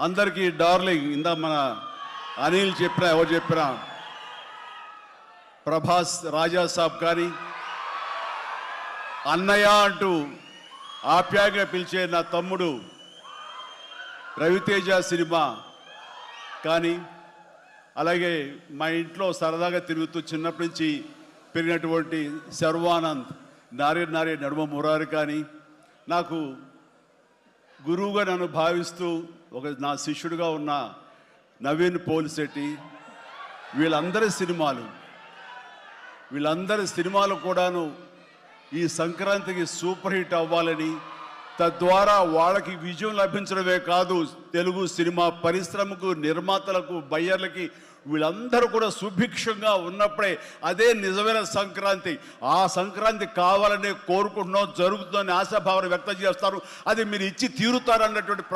అందరికీ డార్లింగ్ ఇందా మన అనిల్ చెప్పినా ఎవరు చెప్పినా ప్రభాస్ రాజా సాబ్ కానీ అన్నయ్య అంటూ ఆప్యాయంగా పిలిచే నా తమ్ముడు రవితేజ సినిమా కానీ అలాగే మా ఇంట్లో సరదాగా తిరుగుతూ చిన్నప్పటి నుంచి పెరిగినటువంటి శర్వానంద్ నారే నడుమ మురారి కానీ నాకు గురువుగా నన్ను భావిస్తూ నా శిష్యుడిగా ఉన్న నవీన్ పోలిశెట్టి వీళ్ళందరి సినిమాలు కూడాను ఈ సంక్రాంతికి సూపర్ హిట్ అవ్వాలని తద్వారా వాళ్ళకి విజయం లభించడమే కాదు తెలుగు సినిమా పరిశ్రమకు నిర్మాతలకు బయ్యర్లకి వీళ్ళందరూ కూడా సుభిక్షంగా ఉన్నప్పుడే అదే నిజమైన సంక్రాంతి. ఆ సంక్రాంతి కావాలనే కోరుకుంటున్నాం, జరుగుతుందని ఆశాభావం వ్యక్తం చేస్తారు. అది మీరు ఇచ్చి తీరుతారన్నటువంటి